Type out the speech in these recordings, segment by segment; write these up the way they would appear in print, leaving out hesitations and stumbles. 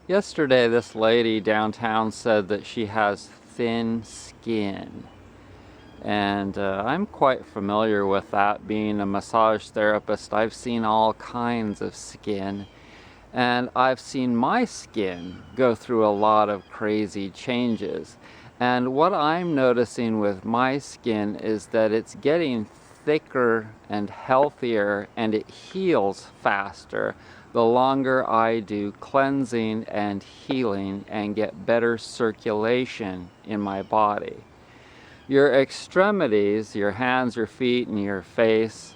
Yesterday, this lady downtown said that she has thin skin. And I'm quite familiar with that. Being a massage therapist, I've seen all kinds of skin. And I've seen my skin go through a lot of crazy changes. And what I'm noticing with my skin is that it's getting thicker and healthier, and it heals faster the longer I do cleansing and healing and get better circulation in my body. Your extremities, your hands, your feet, and your face,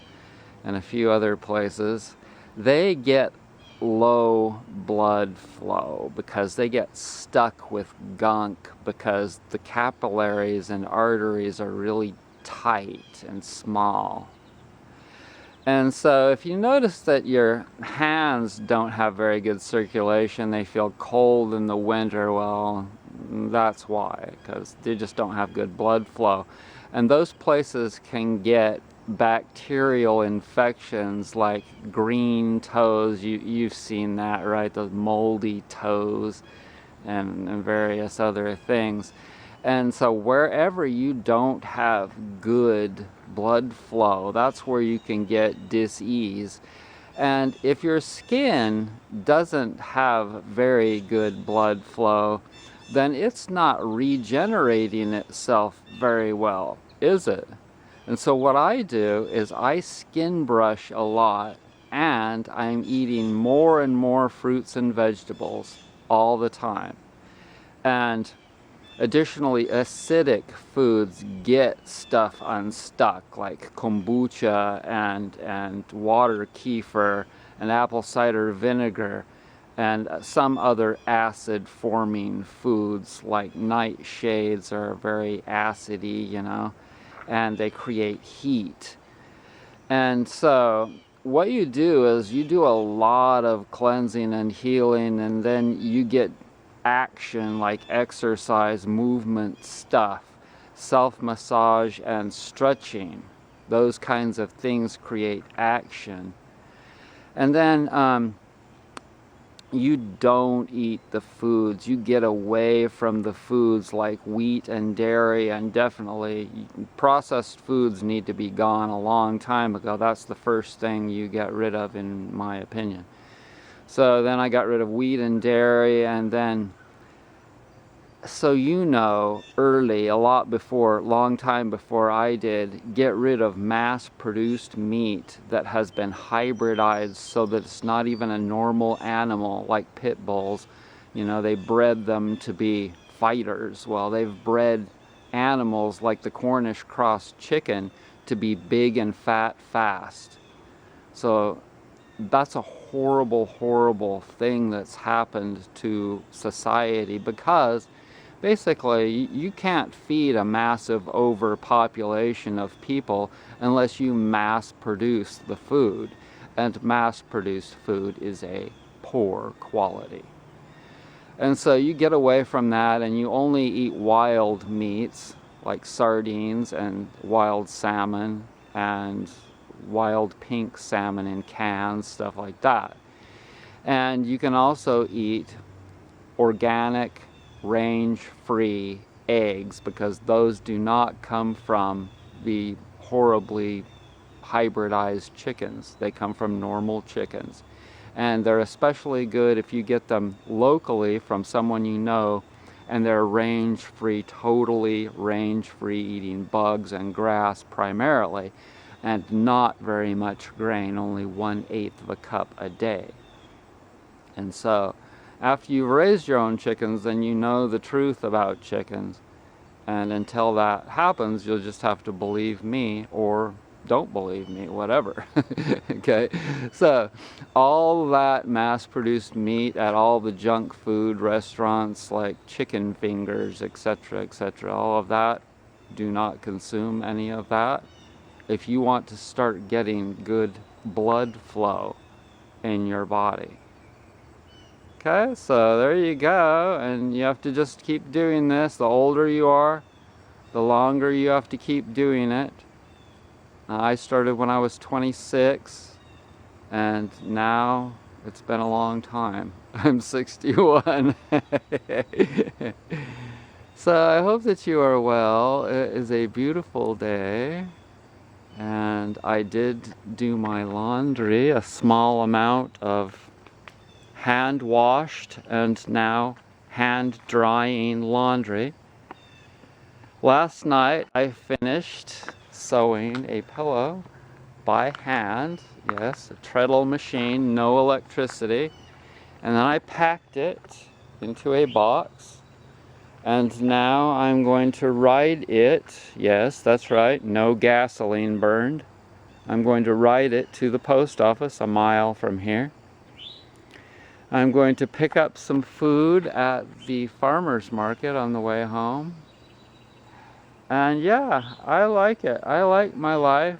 and a few other places, they get low blood flow because they get stuck with gunk because the capillaries and arteries are really tight and small. And so if you notice that your hands don't have very good circulation, they feel cold in the winter, well, that's why, because they just don't have good blood flow. And those places can get bacterial infections like green toes. You've seen that, right? Those moldy toes and various other things. And so wherever you don't have good blood flow, that's where you can get dis-ease. And if your skin doesn't have very good blood flow, then it's not regenerating itself very well, is it? And so what I do is I skin brush a lot, and I'm eating more and more fruits and vegetables all the time. And additionally, acidic foods get stuff unstuck, like kombucha and water kefir and apple cider vinegar and some other acid forming foods like nightshades are very acidy, and they create heat. And so what you do is you do a lot of cleansing and healing, and then you get action like exercise, movement stuff, self-massage and stretching. Those kinds of things create action. And then you don't eat the foods. You get away from the foods like wheat and dairy, and definitely processed foods need to be gone a long time ago. That's the first thing you get rid of, in my opinion. So then I got rid of wheat and dairy, and then, so early, a long time before I did, get rid of mass-produced meat that has been hybridized so that it's not even a normal animal, like pit bulls. They bred them to be fighters. Well, they've bred animals like the Cornish cross chicken to be big and fat fast. So that's a horrible, horrible thing that's happened to society, because basically you can't feed a massive overpopulation of people unless you mass produce the food, and mass produced food is a poor quality. And so you get away from that, and you only eat wild meats like sardines and wild salmon and wild pink salmon in cans, stuff like that. And you can also eat organic, range-free eggs, because those do not come from the horribly hybridized chickens. They come from normal chickens. And they're especially good if you get them locally from someone and they're range-free, totally range-free, eating bugs and grass primarily, and not very much grain, only 1/8 of a cup a day. And so after you've raised your own chickens, then you know the truth about chickens. And until that happens, you'll just have to believe me or don't believe me, whatever. Okay? So all that mass-produced meat at all the junk food restaurants like chicken fingers, etc., etc., all of that, do not consume any of that if you want to start getting good blood flow in your body. Okay, so there you go, and you have to just keep doing this. The older you are, the longer you have to keep doing it. I started when I was 26, and now It's been a long time. I'm 61. So I hope that you are well. It is a beautiful day. And I did do my laundry, a small amount of hand washed and now hand drying laundry. Last night I finished sewing a pillow by hand. Yes, a treadle machine, no electricity. And then I packed it into a box. And now I'm going to ride it. Yes, that's right, no gasoline burned. I'm going to ride it to the post office a mile from here. I'm going to pick up some food at the farmer's market on the way home. And yeah, I like it. I like my life.